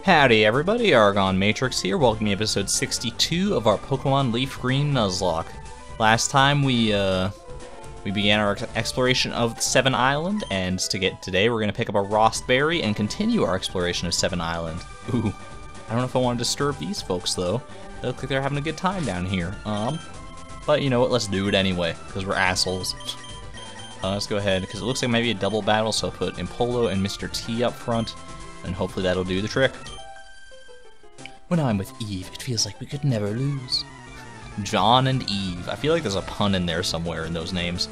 Howdy everybody, ArgonMatrix here, welcoming episode 62 of our Pokémon LeafGreen Nuzlocke. Last time we began our exploration of Seven Island, and today we're going to pick up a Rostberry and continue our exploration of Seven Island. Ooh, I don't know if I want to disturb these folks though. They look like they're having a good time down here. But you know what, let's do it anyway, because we're assholes. Let's go ahead, because it looks like maybe a double battle, so I'll put Impolo and Mr. T up front, and hopefully that'll do the trick. When I'm with Eve, it feels like we could never lose. John and Eve. I feel like there's a pun in there somewhere in those names.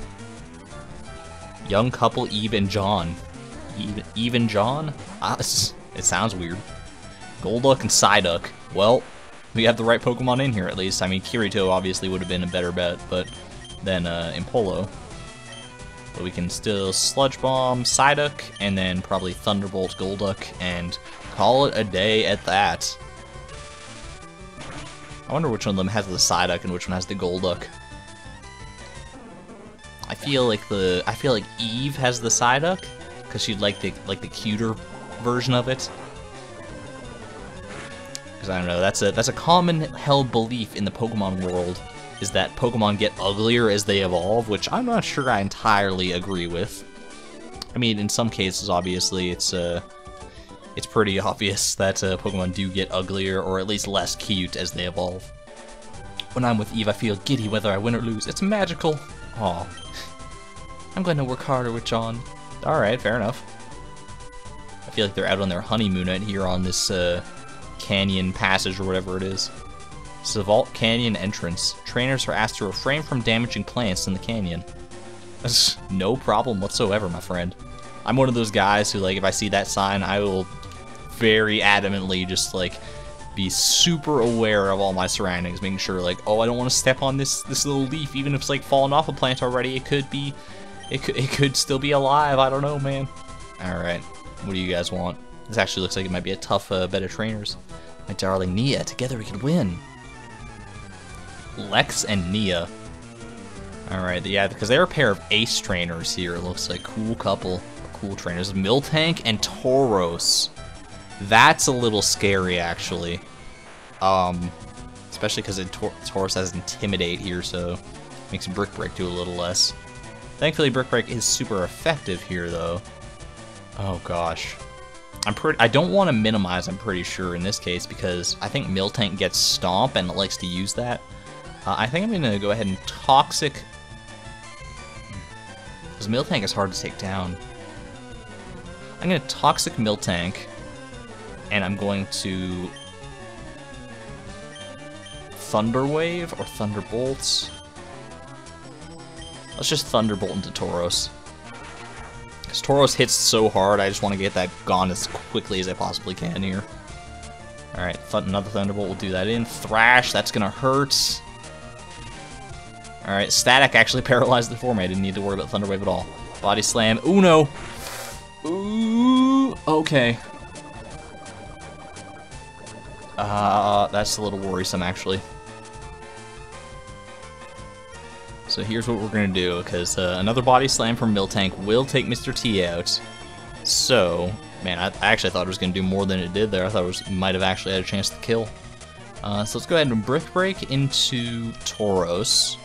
Young couple Eve and John. Eve and John? It sounds weird. Golduck and Psyduck. Well, we have the right Pokemon in here at least. I mean, Kirito obviously would have been a better bet, but than Impolo. But we can still Sludge Bomb Psyduck, and then probably Thunderbolt Golduck, and call it a day at that. I wonder which one of them has the Psyduck and which one has the Golduck. I feel like Eve has the Psyduck because she'd like the cuter version of it. Because I don't know, that's a common held belief in the Pokemon world, is that Pokemon get uglier as they evolve, which I'm not sure I entirely agree with. I mean, in some cases, obviously, it's pretty obvious that Pokemon do get uglier, or at least less cute as they evolve. When I'm with Eve, I feel giddy whether I win or lose. It's magical. Aw. I'm going to work harder with John. Alright, fair enough. I feel like they're out on their honeymoon out here on this canyon passage or whatever it is. Sevault Canyon entrance. Trainers are asked to refrain from damaging plants in the canyon. That's no problem whatsoever, my friend. I'm one of those guys who, like, if I see that sign, I will very adamantly just, like, be super aware of all my surroundings, making sure, like, oh, I don't want to step on this little leaf, even if it's, like, fallen off a plant already. It could still be alive. I don't know, man. Alright, what do you guys want? This actually looks like it might be a tough bet of trainers. My darling Nia, together we can win. Lex and Nia. Alright, yeah, because they're a pair of ace trainers here. It looks like cool couple. Cool trainers. Miltank and Tauros. That's a little scary, actually. Especially because Tauros has Intimidate here, so makes Brick Break do a little less. Thankfully, Brick Break is super effective here, though. Oh gosh, I don't want to minimize. I'm pretty sure in this case because I think Miltank gets Stomp and it likes to use that. I think I'm gonna go ahead and Toxic, because Miltank is hard to take down. I'm going to Toxic Miltank, and I'm going to Thunder Wave or Thunderbolts. Let's just Thunderbolt into Tauros. Because Tauros hits so hard, I just want to get that gone as quickly as I possibly can here. Alright, another Thunderbolt will do that in. Thrash, that's going to hurt. Alright, Static actually paralyzed the form. I didn't need to worry about Thunder Wave at all. Body Slam. Ooh, no! Ooh, okay. That's a little worrisome, actually. So here's what we're gonna do, because another Body Slam from Miltank will take Mr. T out. So, man, I actually thought it was gonna do more than it did there. I thought it might have actually had a chance to kill. So let's go ahead and Brick Break into Tauros,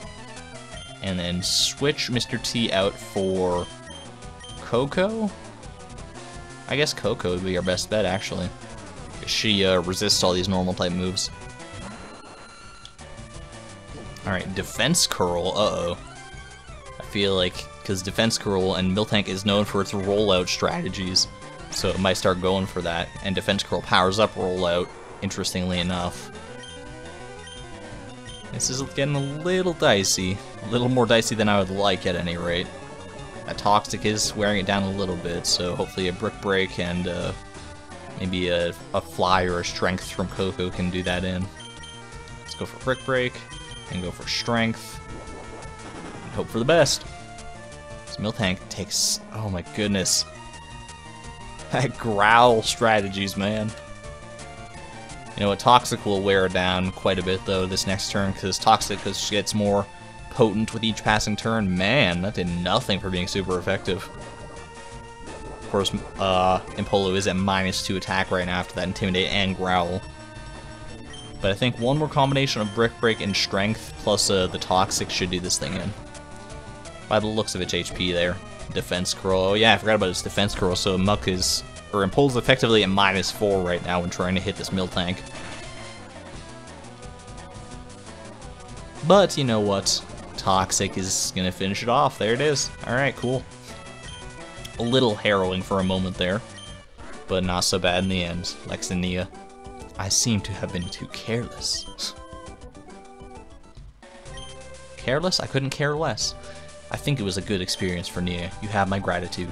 and then switch Mr. T out for Coco. I guess Coco would be our best bet, actually. She resists all these normal type moves. Alright, Defense Curl, uh-oh. I feel like, because Defense Curl and Miltank is known for its rollout strategies, so it might start going for that. And Defense Curl powers up rollout, interestingly enough. This is getting a little dicey. A little more dicey than I would like, at any rate. That Toxic is wearing it down a little bit, so hopefully a Brick Break and maybe a Fly or a Strength from Coco can do that in. Let's go for Brick Break, and go for Strength, and hope for the best. This Miltank takes... oh my goodness. That Growl strategies, man. You know what, Toxic will wear it down quite a bit, though, this next turn, because Toxic gets more potent with each passing turn. Man, that did nothing for being super effective. Of course, Impolo is at -2 attack right now after that Intimidate and Growl. But I think one more combination of Brick Break and Strength plus the Toxic should do this thing in. By the looks of its HP there. Defense Curl. Oh yeah, I forgot about its Defense Curl, so Muck is... or Impolo's effectively at -4 right now when trying to hit this Miltank. But, you know what? Toxic is gonna finish it off. There it is. Alright, cool. A little harrowing for a moment there, but not so bad in the end. Lex and Nia. I seem to have been too careless. Careless? I couldn't care less. I think it was a good experience for Nia. You have my gratitude.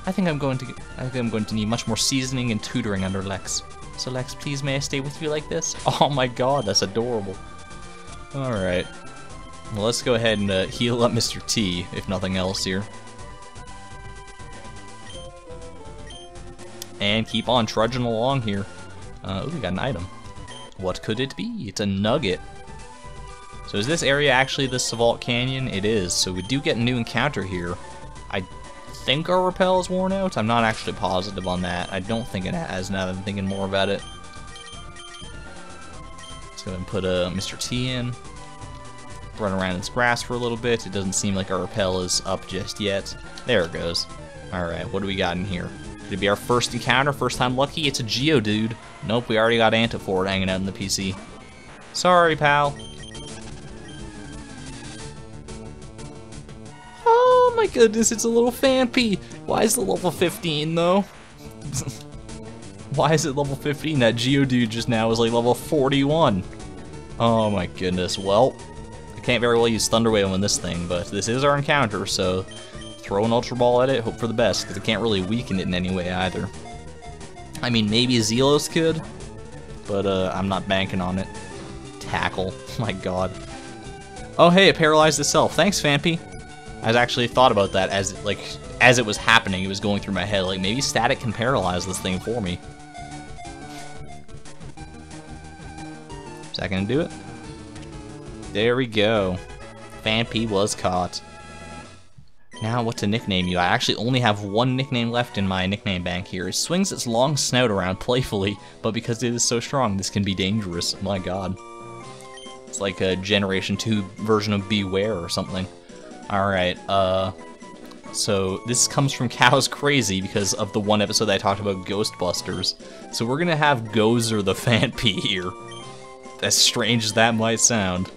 I think I'm going to need much more seasoning and tutoring under Lex. So Lex, please may I stay with you like this? Oh my god, that's adorable. Alright. Well, let's go ahead and heal up Mr. T, if nothing else here. And keep on trudging along here. Oh, we got an item. What could it be? It's a nugget. So is this area actually the Sevault Canyon? It is. So we do get a new encounter here. I think our repel is worn out. I'm not actually positive on that. I don't think it has now that I'm thinking more about it. Let's go ahead and put Mr. T in. Run around this grass for a little bit. It doesn't seem like our repel is up just yet. There it goes. Alright, what do we got in here? Could it be our first encounter? First time lucky? It's a Geodude. Nope, we already got Antiford hanging out in the PC. Sorry, pal. Oh my goodness, it's a little Phanpy. Why is it level 15 though? Why is it level 15? That Geodude just now was like level 41. Oh my goodness, well... can't very well use Thunder Wave on this thing, but this is our encounter, so throw an Ultra Ball at it, hope for the best, because it can't really weaken it in any way either. I mean, maybe a Zelos could, but I'm not banking on it. Tackle, my god. Oh hey, it paralyzed itself. Thanks, Phanpy. I actually thought about that as it was happening. It was going through my head, like maybe Static can paralyze this thing for me. Is that gonna do it? There we go. Phanpy was caught. Now what to nickname you? I actually only have one nickname left in my nickname bank here. It swings its long snout around playfully, but because it is so strong, this can be dangerous. My god. It's like a Generation 2 version of Beware or something. Alright, so this comes from Cow's Crazy because of the one episode that I talked about Ghostbusters. So we're gonna have Gozer the Phanpy here. As strange as that might sound.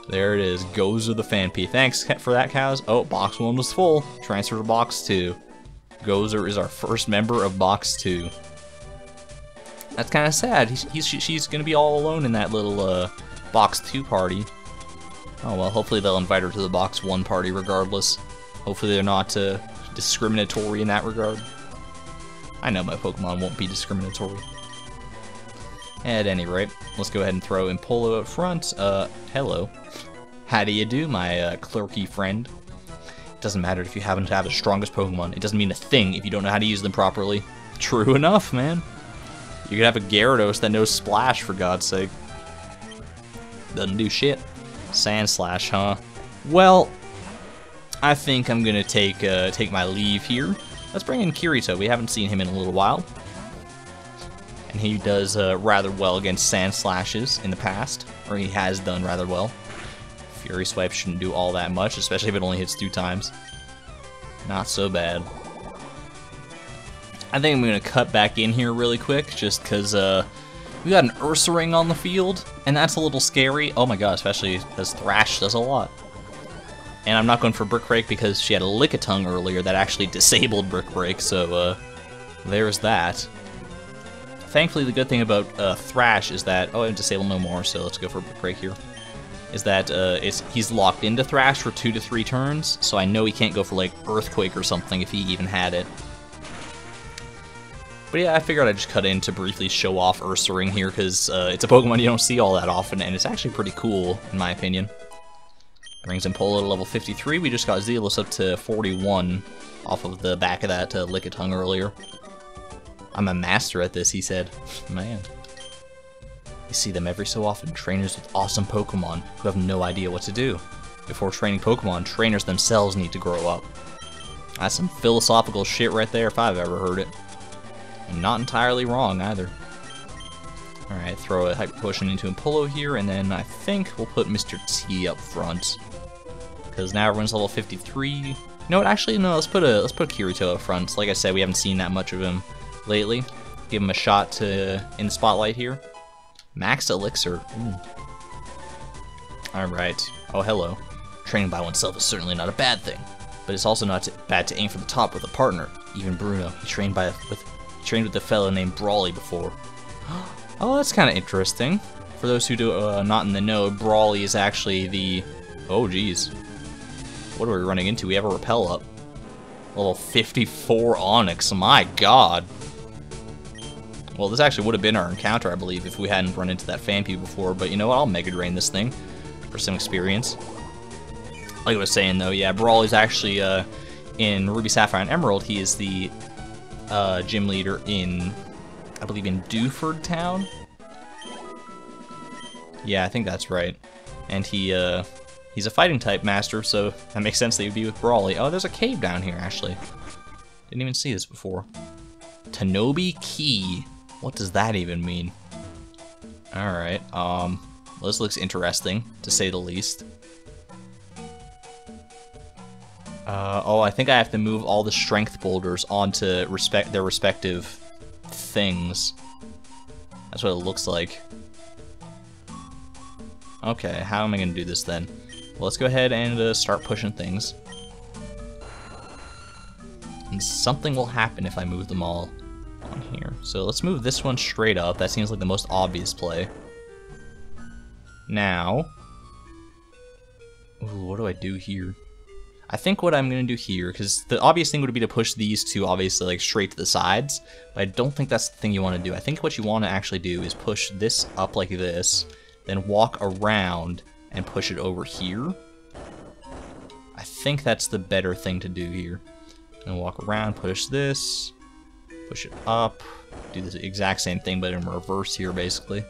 There it is, Gozer the Phanpy. Thanks for that, Cows. Oh, box 1 was full. Transfer to box 2. Gozer is our first member of box 2. That's kind of sad. She's gonna be all alone in that little box 2 party. Oh well, hopefully they'll invite her to the box 1 party regardless. Hopefully they're not discriminatory in that regard. I know my Pokemon won't be discriminatory. At any rate, let's go ahead and throw Impolo up front. Hello. How do you do, my clerky friend? It doesn't matter if you happen to have the strongest Pokemon. It doesn't mean a thing if you don't know how to use them properly. True enough, man. You could have a Gyarados that knows Splash, for God's sake. Doesn't do shit. Sandslash, huh? Well, I think I'm gonna take my leave here. Let's bring in Kirito. We haven't seen him in a little while. And he does rather well against Sandslashes in the past, or he has done rather well. Fury Swipe shouldn't do all that much, especially if it only hits 2 times. Not so bad. I think I'm going to cut back in here really quick, just because we got an Ursaring on the field, and that's a little scary. Oh my god, especially because Thrash does a lot. And I'm not going for Brick Break because she had a Lickitung earlier that actually disabled Brick Break, so there's that. Thankfully, the good thing about Thrash is that... oh, I have Disable no more, so let's go for Brick Break here. Is that he's locked into Thrash for 2 to 3 turns, so I know he can't go for, like, Earthquake or something if he even had it. But yeah, I figured I'd just cut in to briefly show off Ursaring here, because it's a Pokemon you don't see all that often, and it's actually pretty cool, in my opinion. Brings Impolo to level 53. We just got Zealous up to 41 off of the back of that Lickitung earlier. I'm a master at this, he said. Man. You see them every so often, trainers with awesome Pokemon who have no idea what to do. Before training Pokemon, trainers themselves need to grow up. That's some philosophical shit right there if I've ever heard it. And not entirely wrong either. Alright, throw a Hyper Potion into Impolo here, and then I think we'll put Mr. T up front. Because now everyone's level 53. You know what, actually, no, let's put Kirito up front. Like I said, we haven't seen that much of him lately. Give him a shot in the spotlight here. Max Elixir. Alright. Oh, hello. Training by oneself is certainly not a bad thing. But it's also not bad to aim for the top with a partner. Even Bruno, he trained with a fellow named Brawly before. Oh, that's kind of interesting. For those who do not in the know, Brawly is actually the... Oh, geez. What are we running into? We have a repel up. Level 54 Onyx. My god. Well, this actually would have been our encounter, I believe, if we hadn't run into that Phanpy before. But you know what? I'll Mega Drain this thing for some experience. Like I was saying, though, yeah, Brawly's actually in Ruby, Sapphire, and Emerald. He is the gym leader in... I believe in Dewford Town? Yeah, I think that's right. And he's a fighting type master, so that makes sense that he'd be with Brawly. Oh, there's a cave down here, actually. Didn't even see this before. Tanobi Key. What does that even mean? Alright, well, this looks interesting, to say the least. Oh, I think I have to move all the strength boulders onto their respective things. That's what it looks like. Okay, how am I going to do this then? Well, let's go ahead and start pushing things. And something will happen if I move them all on here. So let's move this one straight up. That seems like the most obvious play. Now... Ooh, what do I do here? I think what I'm going to do here, because the obvious thing would be to push these two, obviously, like, straight to the sides, but I don't think that's the thing you want to do. I think what you want to actually do is push this up like this, then walk around and push it over here. I think that's the better thing to do here. And walk around, push this, push it up, do the exact same thing, but in reverse here, basically.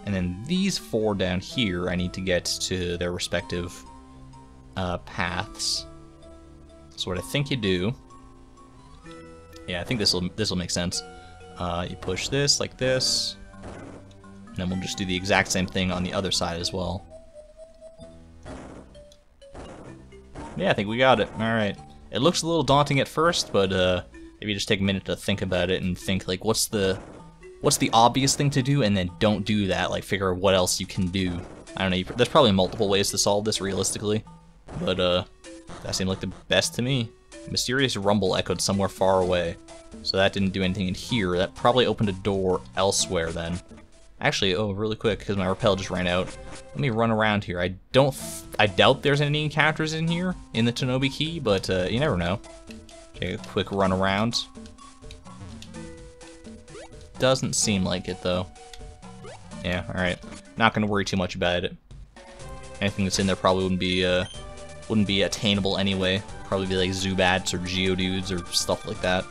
And then these four down here, I need to get to their respective... paths. So what I think you do, yeah, I think this will make sense. You push this like this, and then we'll just do the exact same thing on the other side as well. Yeah, I think we got it. All right. It looks a little daunting at first, but maybe just take a minute to think about it and think like, what's the obvious thing to do, and then don't do that. Like, figure out what else you can do. I don't know. There's probably multiple ways to solve this realistically. But, that seemed like the best to me. Mysterious rumble echoed somewhere far away. So that didn't do anything in here. That probably opened a door elsewhere then. Actually, oh, really quick, because my repel just ran out. Let me run around here. I doubt there's any encounters in here, in the Tanobi Key, but, you never know. Okay, a quick run around. Doesn't seem like it, though. Yeah, alright. Not gonna worry too much about it. Anything that's in there probably wouldn't be attainable anyway. Probably be like Zubats or Geodudes or stuff like that.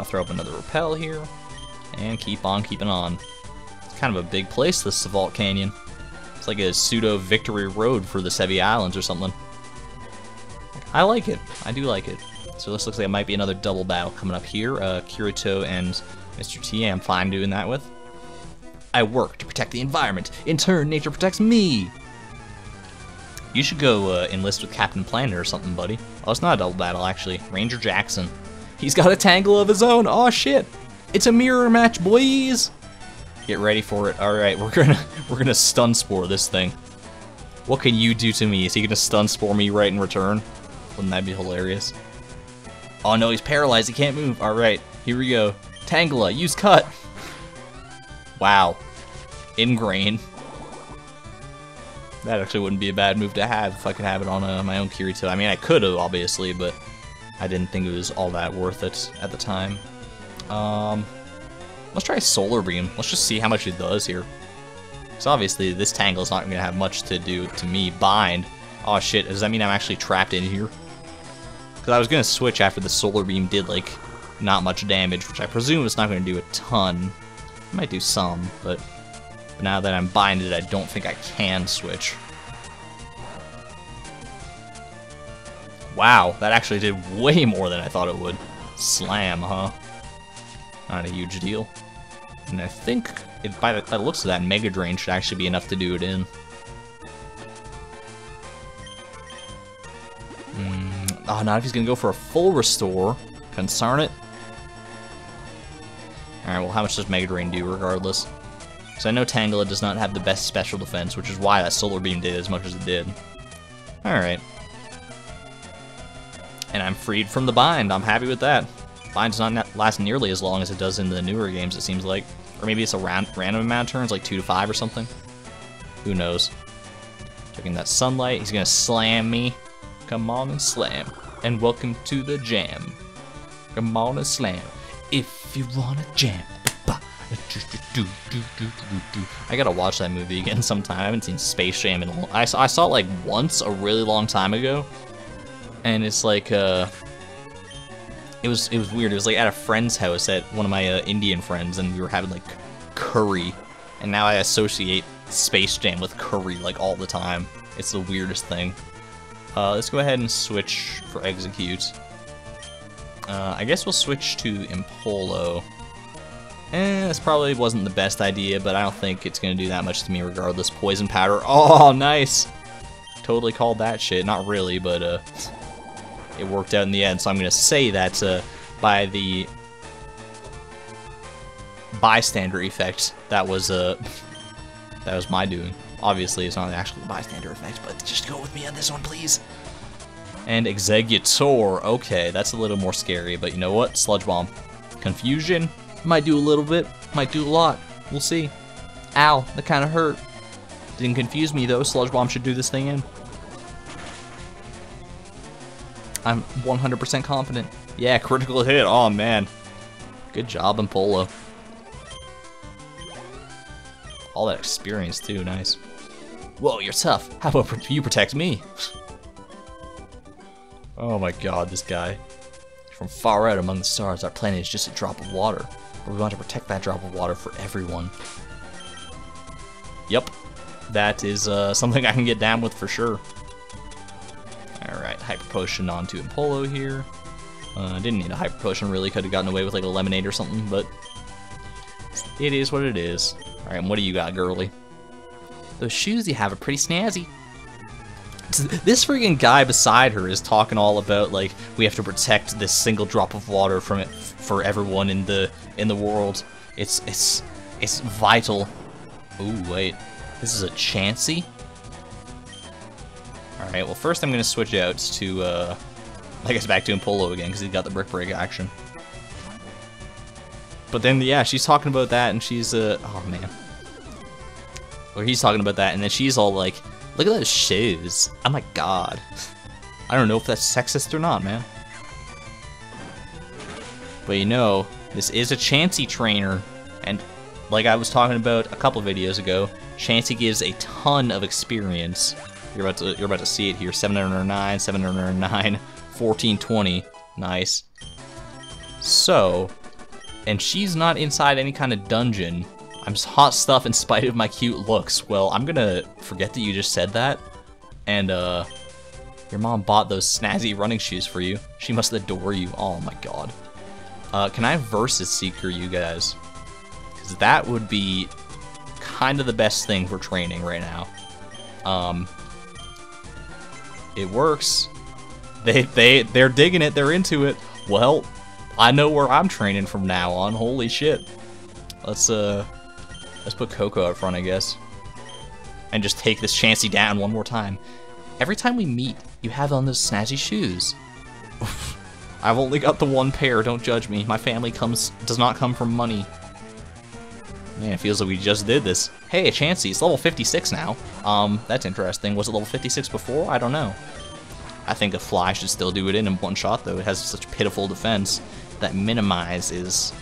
Throw up another repel here, and keep on keeping on. It's kind of a big place, this Sevault Canyon. It's like a pseudo victory road for the Sevi Islands or something. I like it. I do like it. So this looks like it might be another double battle coming up here. Kirito and Mr. T, I'm fine doing that with. I work to protect the environment. In turn, nature protects me. You should go enlist with Captain Planet or something, buddy. Oh, it's not a double battle, actually. Ranger Jackson. He's got a tangle of his own. Oh shit! It's a mirror match, boys. Get ready for it. All right, we're gonna stun spore this thing. What can you do to me? Is he gonna stun spore me right in return? Wouldn't that be hilarious? Oh no, he's paralyzed. He can't move. All right, here we go. Tangela, use cut. Wow. Ingrain. That actually wouldn't be a bad move to have if I could have it on my own Kirito. I mean, I could have, obviously, but I didn't think it was all that worth it at the time. Let's try Solar Beam. Let's just see how much it does here. Because obviously, this Tangle is not going to have much to do to me. Bind. Oh shit, does that mean I'm actually trapped in here? Because I was going to switch after the Solar Beam did, like, not much damage, which I presume it's not going to do a ton. It might do some, but now that I'm binded, I don't think I can switch. Wow, that actually did way more than I thought it would. Slam, huh? Not a huge deal. And I think, by the looks of that, Mega Drain should actually be enough to do it in. Oh, not if he's gonna go for a full restore. Concern it. Alright, well, how much does Mega Drain do regardless? Because I know Tangela does not have the best special defense, which is why that Solar Beam did as much as it did. Alright. And I'm freed from the bind. I'm happy with that. Bind does not last nearly as long as it does in the newer games, it seems like. Or maybe it's a random amount of turns, like 2 to 5 or something. Who knows? Checking that sunlight. He's gonna slam me. Come on and slam. And welcome to the jam. Come on and slam. If you wanna jam. I gotta watch that movie again sometime. I haven't seen Space Jam in a long... I saw it like once a really long time ago. And it's like, it was weird. It was like at a friend's house, at one of my Indian friends, and we were having like curry. And now I associate Space Jam with curry like all the time. It's the weirdest thing. Let's go ahead and switch for execute. I guess we'll switch to Impolo. This probably wasn't the best idea, but I don't think it's gonna do that much to me regardless. Poison powder. Oh, nice! Totally called that shit. Not really, but it worked out in the end. So I'm gonna say that by the bystander effect, that was my doing. Obviously, it's not actually the bystander effect, but just go with me on this one, please. And Executor. Okay, that's a little more scary, but you know what? Sludge Bomb. Confusion. Might do a little bit. Might do a lot. We'll see. Ow, that kind of hurt. Didn't confuse me, though. Sludge Bomb should do this thing in. I'm 100% confident. Yeah, critical hit. Oh, man. Good job, Impolo. All that experience, too. Nice. Whoa, you're tough. How about you protect me? Oh my god, this guy. From far out among the stars, our planet is just a drop of water. But we want to protect that drop of water for everyone. Yep. That is something I can get down with for sure. Alright, Hyper Potion onto Impolo here. Didn't need a Hyper Potion really, could have gotten away with like a Lemonade or something, but it is what it is. Alright, and what do you got, girly? Those shoes you have are pretty snazzy. This freaking guy beside her is talking all about like we have to protect this single drop of water from it for everyone in the world. It's vital. Ooh, wait. This is a Chansey? Alright, well first I'm gonna switch out to I guess back to Impolo again because he's got the Brick Break action. But then yeah, she's talking about that and she's oh man. Or he's talking about that and then she's all like, look at those shoes. Oh my god. I don't know if that's sexist or not, man. But you know, this is a Chansey trainer, and like I was talking about a couple videos ago, Chansey gives a ton of experience. You're about to see it here. 709, 709, 1420. Nice. So, and she's not inside any kind of dungeon. I'm hot stuff in spite of my cute looks. Well, I'm gonna forget that you just said that. And, your mom bought those snazzy running shoes for you. She must adore you. Oh my god. Can I Versus Seeker you guys? Because that would be kind of the best thing for training right now. It works. They're digging it. They're into it. Well, I know where I'm training from now on. Holy shit. Let's put Coco up front, I guess. And just take this Chansey down one more time. Every time we meet, you have on those snazzy shoes. I've only got the one pair, don't judge me. My family does not come from money. Man, it feels like we just did this. Hey, Chansey, it's level 56 now. That's interesting. Was it level 56 before? I don't know. I think a Fly should still do it in one shot, though. It has such pitiful defense. That Minimize is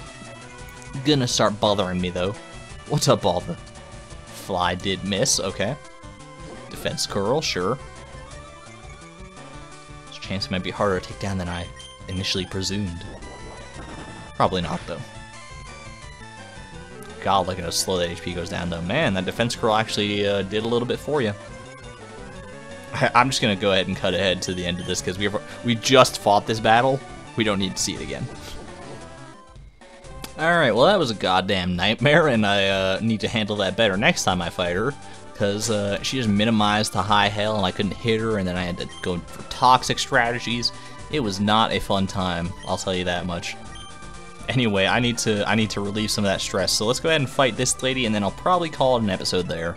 gonna start bothering me, though. What's up, bother? Fly did miss, okay. Defense Curl, sure. This Chansey might be harder to take down than I initially presumed. Probably not, though. God, look at how slow that HP goes down, though. Man, that Defense Curl actually did a little bit for you. I'm just gonna go ahead and cut ahead to the end of this because we just fought this battle. We don't need to see it again. Alright, well that was a goddamn nightmare, and I need to handle that better next time I fight her, because she just minimized the high hell and I couldn't hit her, and then I had to go for toxic strategies. It was not a fun time, I'll tell you that much. Anyway, I need to relieve some of that stress, so let's go ahead and fight this lady, and then I'll probably call it an episode there.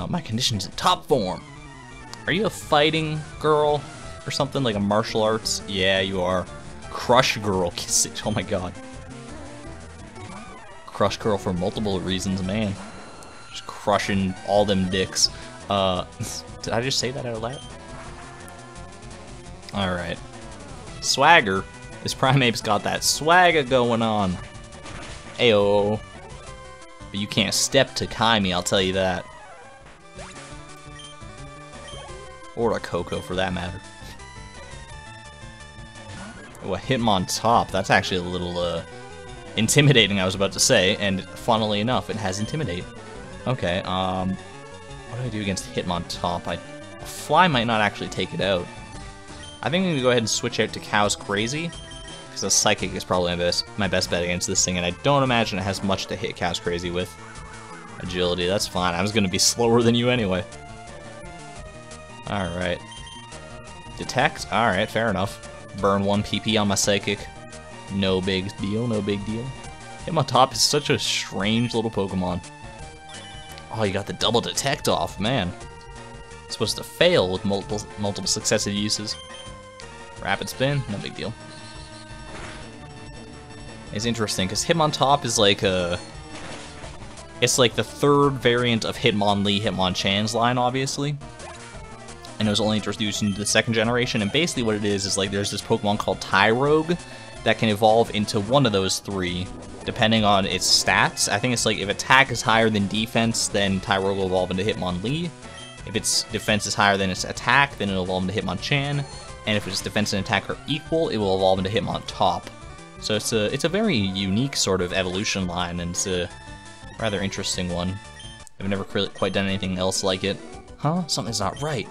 My condition's in top form. Are you a fighting girl or something, like a martial arts? Yeah, you are. Crush girl. Oh my god. Crush girl for multiple reasons, man. Just crushing all them dicks. Did I just say that out loud? Alright. Swagger. This Primeape's got that swagger going on. Ayo. But you can't step to Kaimi, I'll tell you that. Or a Coco, for that matter. Oh, a Hitmontop. That's actually a little, intimidating, I was about to say, and funnily enough, it has Intimidate. Okay, what do I do against Hitmontop? A Fly might not actually take it out. I think I'm gonna go ahead and switch out to Cow's Crazy, because a Psychic is probably my best bet against this thing, and I don't imagine it has much to hit Cow's Crazy with. Agility, that's fine. I was gonna be slower than you anyway. Alright. Detect? Alright, fair enough. Burn 1 PP on my Psychic. No big deal, no big deal. Hitmontop is such a strange little Pokemon. Oh, you got the double detect off, man. It's supposed to fail with multiple successive uses. Rapid Spin, no big deal. It's interesting, because Hitmontop is like a... It's like the third variant of Hitmonlee, Hitmonchan's line, obviously. And it was only introduced into the second generation, and basically what it is like there's this Pokemon called Tyrogue that can evolve into one of those three, depending on its stats. I think it's like if attack is higher than defense, then Tyrogue will evolve into Hitmonlee. If its defense is higher than its attack, then it'll evolve into Hitmonchan. And if its defense and attack are equal, it will evolve into Hitmontop. So it's a very unique sort of evolution line, and it's a rather interesting one. I've never quite done anything else like it. Huh? Something's not right.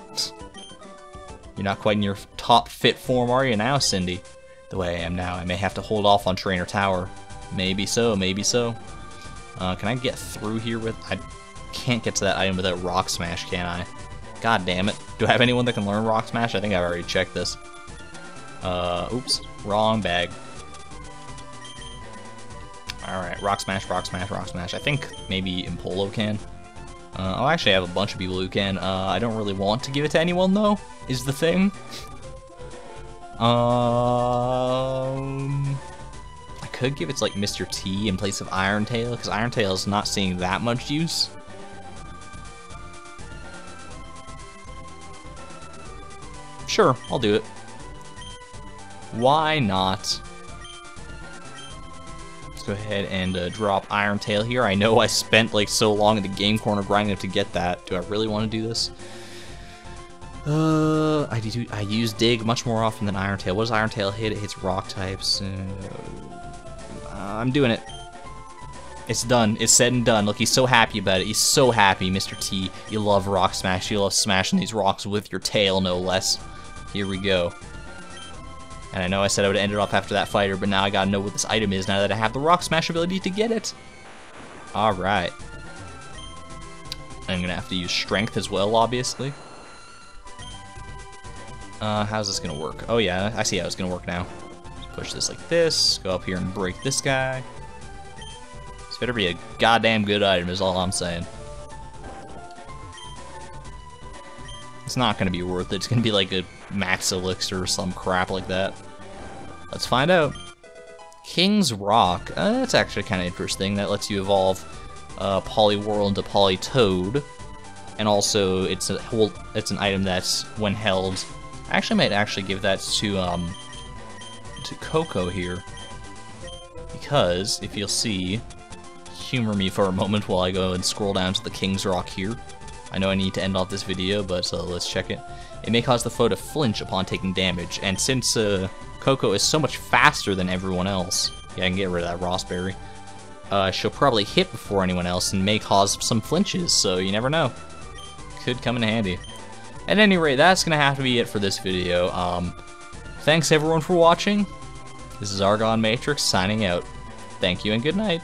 You're not quite in your top fit form, are you now, Cindy? The way I am now, I may have to hold off on Trainer Tower. Maybe so, maybe so. Can I get through here with... I can't get to that item without Rock Smash, can I? God damn it. Do I have anyone that can learn Rock Smash? I think I've already checked this. Oops. Wrong bag. Alright, Rock Smash, Rock Smash, Rock Smash. I think maybe Impolo can. I'll actually have a bunch of people who can. I don't really want to give it to anyone, though, is the thing. I could give it to, like, Mr. T in place of Iron Tail, because Iron Tail is not seeing that much use. Sure, I'll do it. Why not? Go ahead and drop Iron Tail here. I know I spent like so long in the game corner grinding up to get that. Do I really want to do this? I use Dig much more often than Iron Tail. What does Iron Tail hit? It hits rock types. I'm doing it. It's done. It's said and done. Look, he's so happy about it. He's so happy, Mr. T. You love Rock Smash. You love smashing these rocks with your tail, no less. Here we go. And I know I said I would end it off after that fighter, but now I gotta know what this item is now that I have the Rock Smash ability to get it. Alright. I'm gonna have to use Strength as well, obviously. How's this gonna work? Oh yeah, I see how it's gonna work now. Just push this like this, go up here and break this guy. This better be a goddamn good item is all I'm saying. It's not gonna be worth it. It's gonna be like a max elixir or some crap like that. Let's find out. King's Rock. That's actually kind of interesting. That lets you evolve Poliwhirl into Politoed, and also it's an item that's when held. I actually might actually give that to Coco here, because if you'll see, humor me for a moment while I go and scroll down to the King's Rock here. I know I need to end off this video, but let's check it. It may cause the foe to flinch upon taking damage, and since Coco is so much faster than everyone else, yeah, I can get rid of that Rossberry, she'll probably hit before anyone else and may cause some flinches, so you never know. Could come in handy. At any rate, that's gonna have to be it for this video. Thanks everyone for watching. This is ArgonMatrix signing out. Thank you and good night.